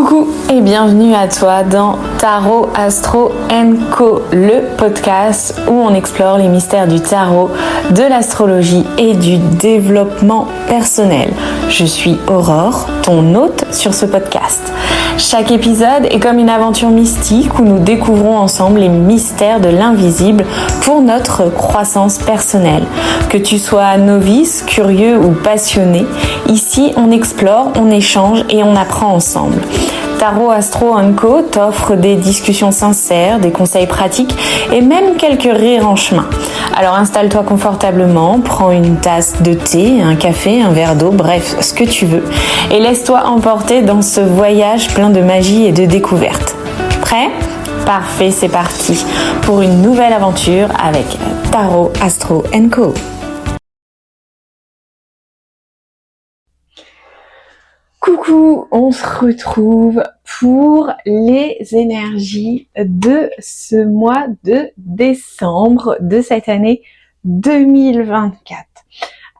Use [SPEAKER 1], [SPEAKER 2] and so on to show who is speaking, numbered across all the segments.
[SPEAKER 1] Coucou et bienvenue à toi dans Tarot Astro & Co, le podcast où on explore les mystères du tarot, de l'astrologie et du développement personnel. Je suis Aurore, ton hôte sur ce podcast. Chaque épisode est comme une aventure mystique où nous découvrons ensemble les mystères de l'invisible pour notre croissance personnelle. Que tu sois novice, curieux ou passionné, ici on explore, on échange et on apprend ensemble. Tarot Astro & Co t'offre des discussions sincères, des conseils pratiques et même quelques rires en chemin. Alors installe-toi confortablement, prends une tasse de thé, un café, un verre d'eau, bref, ce que tu veux. Et laisse-toi emporter dans ce voyage plein de magie et de découvertes. Prêt ? Parfait, c'est parti pour une nouvelle aventure avec Tarot Astro & Co. Coucou, on se retrouve pour les énergies de ce mois de décembre de cette année 2024.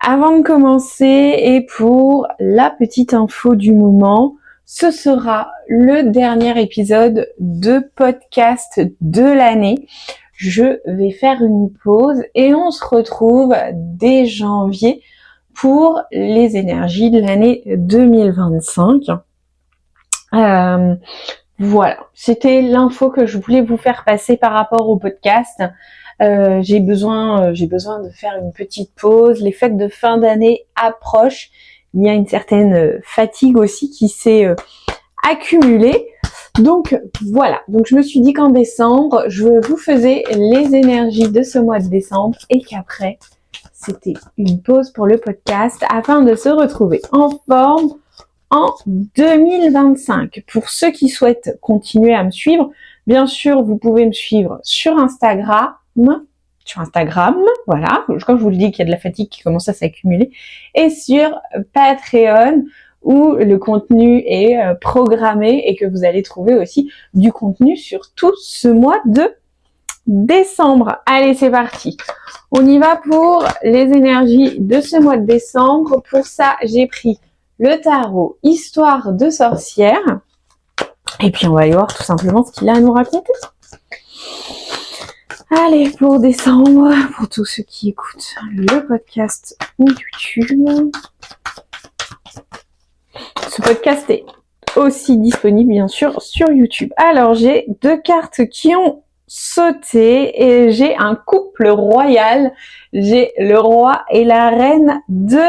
[SPEAKER 1] Avant de commencer et pour la petite info du moment, ce sera le dernier épisode de podcast de l'année. Je vais faire une pause et on se retrouve dès janvier pour les énergies de l'année 2025. Voilà, c'était l'info que je voulais vous faire passer par rapport au podcast. J'ai besoin de faire une petite pause. Les fêtes de fin d'année approchent. Il y a une certaine fatigue aussi qui s'est accumulée. Donc voilà, donc je me suis dit qu'en décembre, je vous faisais les énergies de ce mois de décembre et qu'après, c'était une pause pour le podcast afin de se retrouver en forme en 2025. Pour ceux qui souhaitent continuer à me suivre, bien sûr, vous pouvez me suivre sur Instagram, voilà, quand je vous le dis qu'il y a de la fatigue qui commence à s'accumuler, et sur Patreon, où le contenu est programmé et que vous allez trouver aussi du contenu sur tout ce mois de décembre. Allez, c'est parti. On y va pour les énergies de ce mois de décembre. Pour ça, j'ai pris le tarot Histoire de sorcière. Et puis, on va aller voir tout simplement ce qu'il a à nous raconter. Allez, pour décembre, pour tous ceux qui écoutent le podcast ou YouTube. Ce podcast est aussi disponible, bien sûr, sur YouTube. Alors, j'ai deux cartes qui ont sauté et j'ai un couple royal. J'ai le roi et la reine de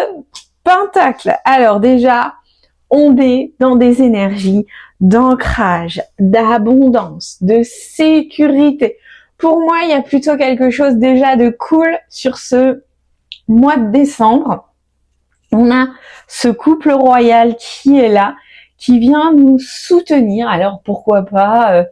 [SPEAKER 1] Pentacles. Alors déjà, on est dans des énergies d'ancrage, d'abondance, de sécurité. Pour moi, il y a plutôt quelque chose déjà de cool sur ce mois de décembre. On a ce couple royal qui est là, qui vient nous soutenir. Alors pourquoi pas,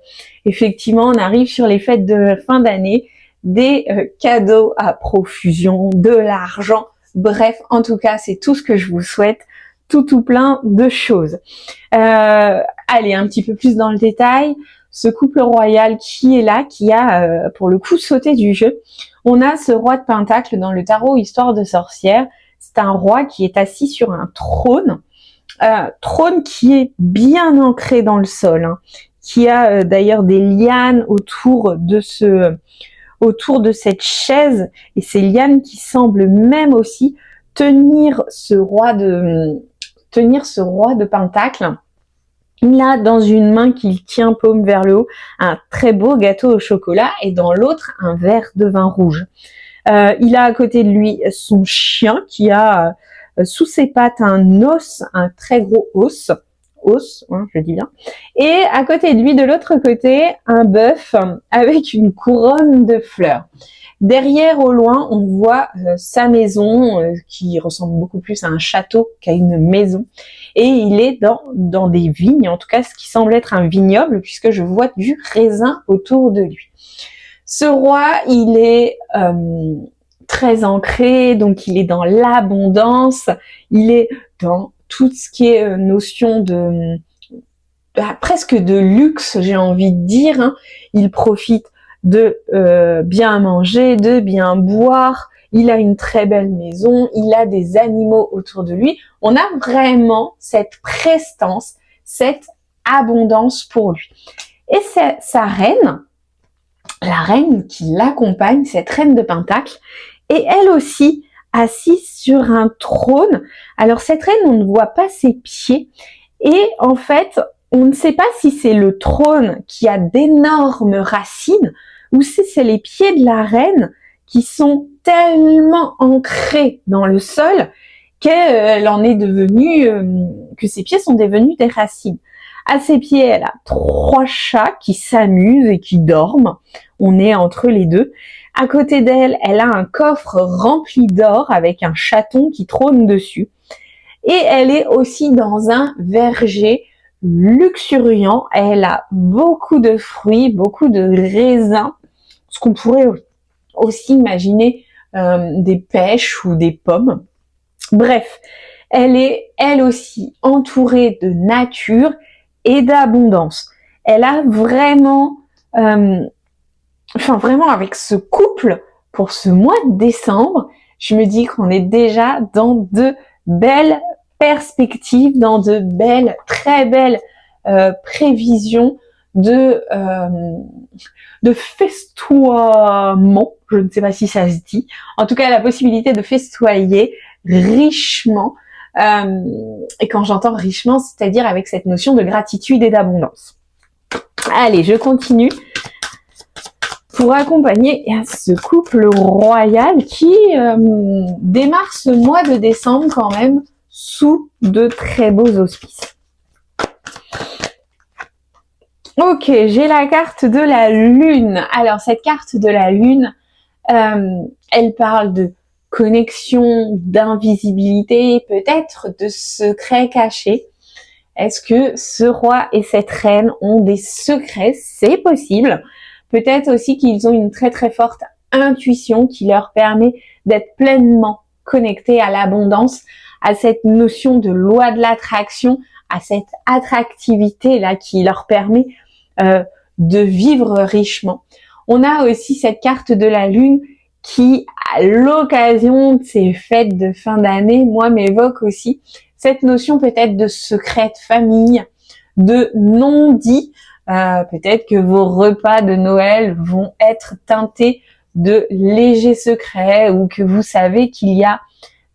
[SPEAKER 1] effectivement, on arrive sur les fêtes de fin d'année, des cadeaux à profusion, de l'argent. Bref, en tout cas, c'est tout ce que je vous souhaite, tout plein de choses. Allez, un petit peu plus dans le détail. Ce couple royal qui est là, qui a pour le coup sauté du jeu. On a ce roi de Pentacle dans le tarot Histoire de sorcière. C'est un roi qui est assis sur un trône. Trône qui est bien ancré dans le sol, hein, qui a d'ailleurs des lianes autour de cette chaise, et ces lianes qui semblent même aussi tenir ce roi de Pentacle. Il a dans une main qu'il tient paume vers le haut un très beau gâteau au chocolat et dans l'autre un verre de vin rouge. Il a à côté de lui son chien qui a sous ses pattes un très gros os, hein, je dis bien. Et à côté de lui, de l'autre côté, un bœuf avec une couronne de fleurs. Derrière, au loin, on voit sa maison qui ressemble beaucoup plus à un château qu'à une maison. Et il est dans des vignes, en tout cas ce qui semble être un vignoble, puisque je vois du raisin autour de lui. Ce roi, il est très ancré, donc il est dans l'abondance, il est dans tout ce qui est notion de presque de luxe, j'ai envie de dire, hein. Il profite de bien manger, de bien boire, il a une très belle maison, il a des animaux autour de lui. On a vraiment cette prestance, cette abondance pour lui. Et c'est sa reine, la reine qui l'accompagne, cette reine de Pentacle, et elle aussi assise sur un trône. Alors cette reine, on ne voit pas ses pieds, et en fait, on ne sait pas si c'est le trône qui a d'énormes racines, ou si c'est les pieds de la reine qui sont tellement ancrés dans le sol qu'elle en est devenue, que ses pieds sont devenus des racines. À ses pieds, elle a 3 chats qui s'amusent et qui dorment. On est entre les deux. À côté d'elle, elle a un coffre rempli d'or avec un chaton qui trône dessus. Et elle est aussi dans un verger luxuriant. Elle a beaucoup de fruits, beaucoup de raisins, ce qu'on pourrait aussi imaginer des pêches ou des pommes. Bref, elle est elle aussi entourée de nature et d'abondance. Elle a vraiment, vraiment avec ce couple, pour ce mois de décembre, je me dis qu'on est déjà dans de belles perspectives, dans de belles, très belles prévisions de festoiement. Je ne sais pas si ça se dit. En tout cas, la possibilité de festoyer richement. Et quand j'entends richement, c'est-à-dire avec cette notion de gratitude et d'abondance. Allez, je continue pour accompagner ce couple royal qui démarre ce mois de décembre quand même sous de très beaux auspices. Ok, j'ai la carte de la lune. Alors cette carte de la lune, elle parle de connexion, d'invisibilité, peut-être de secrets cachés. Est-ce que ce roi et cette reine ont des secrets? C'est possible. Peut-être aussi qu'ils ont une très très forte intuition qui leur permet d'être pleinement connectés à l'abondance, à cette notion de loi de l'attraction, à cette attractivité là qui leur permet de vivre richement. On a aussi cette carte de la lune qui, à l'occasion de ces fêtes de fin d'année, moi, m'évoque aussi cette notion peut-être de secret de famille, de non-dit. Peut-être que vos repas de Noël vont être teintés de légers secrets ou que vous savez qu'il y a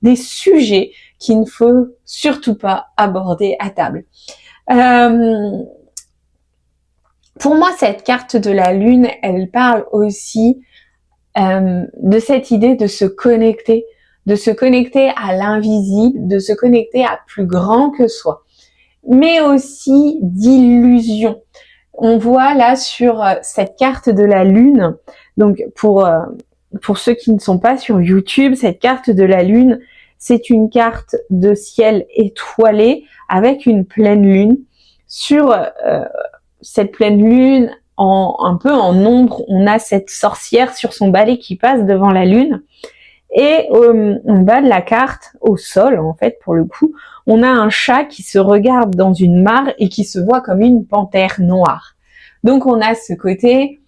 [SPEAKER 1] des sujets qu'il ne faut surtout pas aborder à table. Pour moi, cette carte de la lune, elle parle aussi de cette idée de se connecter à l'invisible, de se connecter à plus grand que soi, mais aussi d'illusion. On voit là sur cette carte de la lune, donc pour ceux qui ne sont pas sur YouTube, cette carte de la lune, c'est une carte de ciel étoilé avec une pleine lune. Sur cette pleine lune, un peu en ombre, on a cette sorcière sur son balai qui passe devant la lune. Et en bas de la carte, au sol en fait pour le coup, on a un chat qui se regarde dans une mare et qui se voit comme une panthère noire. Donc on a ce côté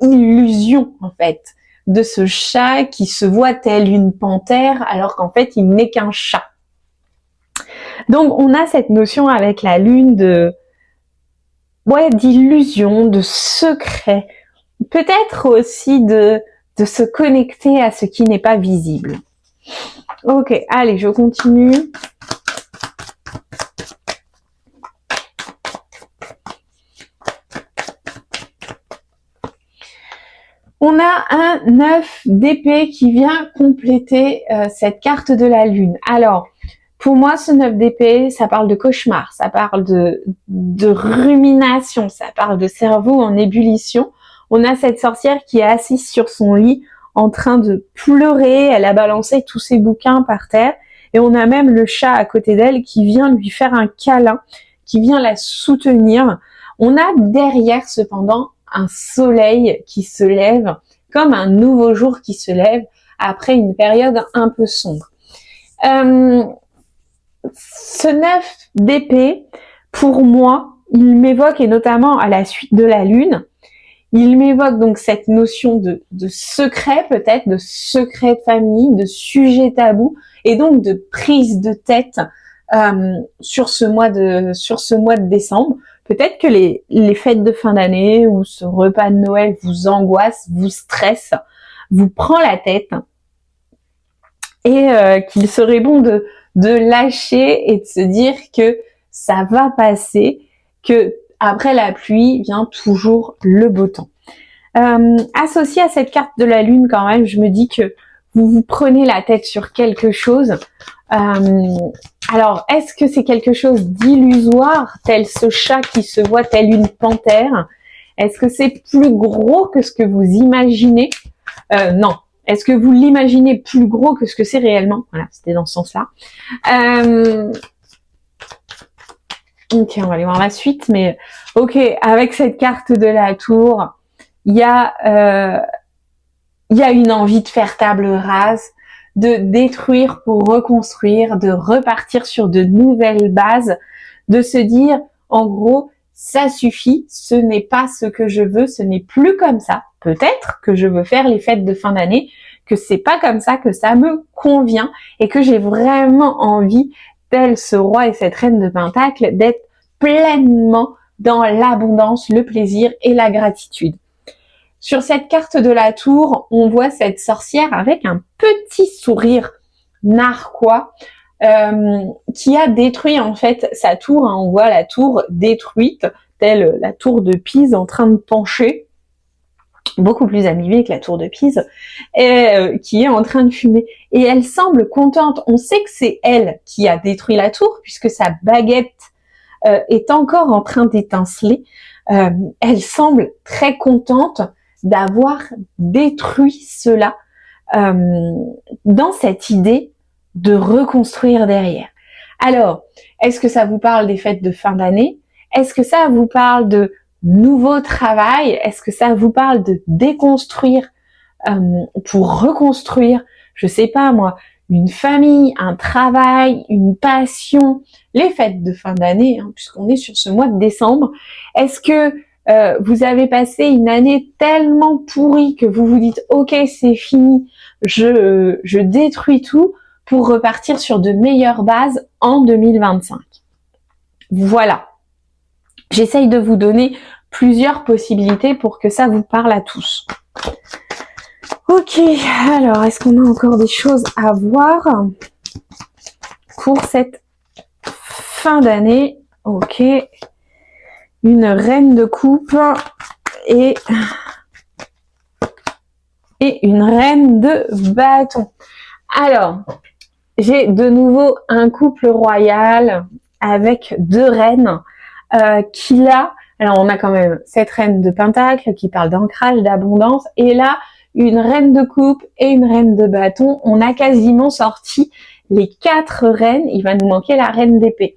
[SPEAKER 1] illusion en fait de ce chat qui se voit tel une panthère alors qu'en fait il n'est qu'un chat. Donc on a cette notion avec la lune d'illusion, de secret, peut-être aussi de se connecter à ce qui n'est pas visible. Ok, allez, je continue. On a un 9 d'épée qui vient compléter cette carte de la lune. Alors, pour moi, ce 9 d'épée, ça parle de cauchemar, ça parle de rumination, ça parle de cerveau en ébullition. On a cette sorcière qui est assise sur son lit en train de pleurer, elle a balancé tous ses bouquins par terre et on a même le chat à côté d'elle qui vient lui faire un câlin, qui vient la soutenir. On a derrière cependant un soleil qui se lève, comme un nouveau jour qui se lève après une période un peu sombre. Ce 9 d'épée, pour moi, il m'évoque, et notamment à la suite de la lune, il m'évoque donc cette notion de secret peut-être, de secret de famille, de sujet tabou, et donc de prise de tête sur ce mois de décembre. Peut-être que les fêtes de fin d'année ou ce repas de Noël vous angoisse, vous stresse, vous prend la tête, et qu'il serait bon de lâcher et de se dire que ça va passer, que après la pluie vient toujours le beau temps. Associé à cette carte de la lune quand même, je me dis que vous vous prenez la tête sur quelque chose. Alors, est-ce que c'est quelque chose d'illusoire, tel ce chat qui se voit tel une panthère? Est-ce que c'est plus gros que ce que vous imaginez? Non. Est-ce que vous l'imaginez plus gros que ce que c'est réellement? Voilà, c'était dans ce sens-là. Ok, on va aller voir la suite, mais ok, avec cette carte de la tour, il y a une envie de faire table rase, de détruire pour reconstruire, de repartir sur de nouvelles bases, de se dire, en gros, ça suffit, ce n'est pas ce que je veux, ce n'est plus comme ça. Peut-être que je veux faire les fêtes de fin d'année, que c'est pas comme ça, que ça me convient et que j'ai vraiment envie, tel ce roi et cette reine de Pentacle, d'être pleinement dans l'abondance, le plaisir et la gratitude. Sur cette carte de la tour, on voit cette sorcière avec un petit sourire narquois qui a détruit en fait sa tour. On voit la tour détruite, telle la tour de Pise en train de pencher, beaucoup plus abîmée que la tour de Pise, et qui est en train de fumer. Et elle semble contente. On sait que c'est elle qui a détruit la tour, puisque sa baguette est encore en train d'étinceler. Elle semble très contente d'avoir détruit cela dans cette idée de reconstruire derrière. Alors, est-ce que ça vous parle des fêtes de fin d'année? Est-ce que ça vous parle de nouveau travail? Est-ce que ça vous parle de déconstruire pour reconstruire, je sais pas moi, une famille, un travail, une passion, les fêtes de fin d'année, hein, puisqu'on est sur ce mois de décembre? Est-ce que vous avez passé une année tellement pourrie que vous vous dites ok, c'est fini, je détruis tout pour repartir sur de meilleures bases en 2025? Voilà. J'essaye de vous donner plusieurs possibilités pour que ça vous parle à tous. Ok, alors est-ce qu'on a encore des choses à voir pour cette fin d'année? Ok, une reine de coupe et une reine de bâton. Alors, j'ai de nouveau un couple royal avec deux reines qui là, alors on a quand même cette reine de pentacle qui parle d'ancrage, d'abondance, et là, une reine de coupe et une reine de bâton. On a quasiment sorti les 4 reines, il va nous manquer la reine d'épée.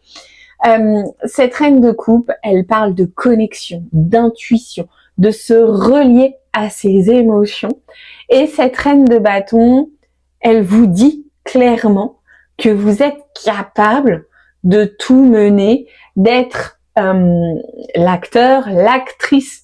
[SPEAKER 1] Cette reine de coupe, elle parle de connexion, d'intuition, de se relier à ses émotions. Et cette reine de bâton, elle vous dit clairement que vous êtes capable de tout mener, d'être l'acteur, l'actrice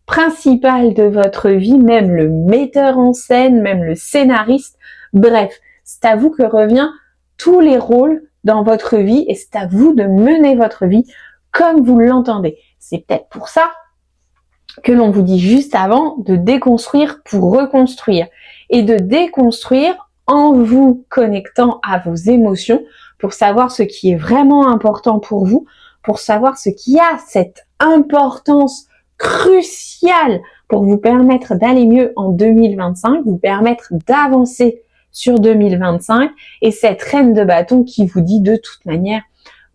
[SPEAKER 1] principale de votre vie, même le metteur en scène, même le scénariste. Bref, c'est à vous que revient tous les rôles dans votre vie et c'est à vous de mener votre vie comme vous l'entendez. C'est peut-être pour ça que l'on vous dit juste avant de déconstruire pour reconstruire et de déconstruire en vous connectant à vos émotions pour savoir ce qui est vraiment important pour vous, pour savoir ce qui a cette importance cruciale pour vous permettre d'aller mieux en 2025, vous permettre d'avancer sur 2025 et cette reine de bâton qui vous dit de toute manière,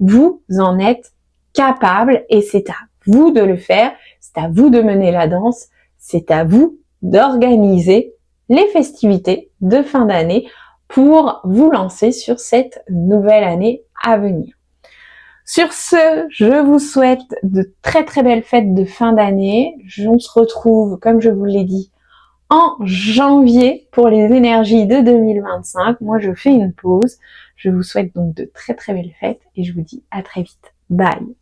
[SPEAKER 1] vous en êtes capable et c'est à vous de le faire, c'est à vous de mener la danse, c'est à vous d'organiser les festivités de fin d'année pour vous lancer sur cette nouvelle année à venir. Sur ce, je vous souhaite de très très belles fêtes de fin d'année. On se retrouve, comme je vous l'ai dit, en janvier pour les énergies de 2025. Moi, je fais une pause. Je vous souhaite donc de très très belles fêtes et je vous dis à très vite. Bye!